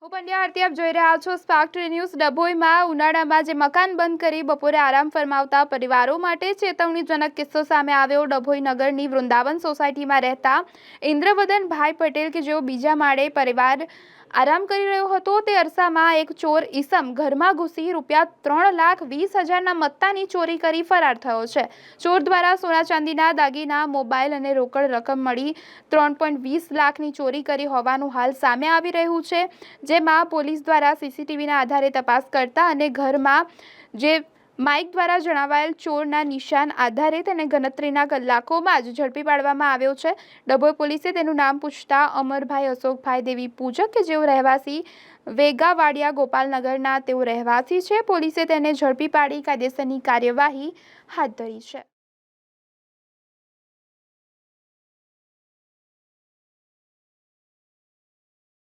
હું પંડ્યા આરતી આપ જોઈ રહ્યા છો સ્પાર્ક ટુડે ન્યૂઝ। ડભોઈમાં ઉનાળામાં જે મકાન બંધ કરી બપોરે આરામ ફરમાવતા પરિવારો માટે ચેતવણીજનક કિસ્સો સામે આવ્યો। ડભોઈ નગરની વૃંદાવન સોસાયટીમાં રહેતા ઇન્દ્રવદનભાઈ પટેલ કે જેઓ બીજા માળે પરિવાર આરામ કરી રહ્યો હતો તે અરસામાં એક ચોર ઈસમ ઘરમાં ઘૂસી ₹3,20,000ના મત્તાની ચોરી કરી ફરાર થયો છે। ચોર દ્વારા સોના ચાંદીના દાગીના, મોબાઈલ અને રોકડ રકમ મળી 3.20 લાખની ચોરી કરી હોવાનું હાલ સામે આવી રહ્યું છે, જેમાં પોલીસ દ્વારા સીસીટીવીના આધારે તપાસ કરતા અને ઘરમાં જે માઇક દ્વારા જણાવાયેલ ચોરના નિશાન આધારે તેને ગણતરીના કલાકોમાં જ ઝડપી પાડવામાં આવ્યો છે। ડભોઈ પોલીસે તેનું નામ પૂછતા અમરભાઈ અશોકભાઈ દેવી પૂજક કે જેઓ રહેવાસી વેગાવાડિયા ગોપાલનગરના તેઓ રહેવાસી છે। પોલીસે તેને ઝડપી પાડી કાયદેસરની કાર્યવાહી હાથ ધરી છે।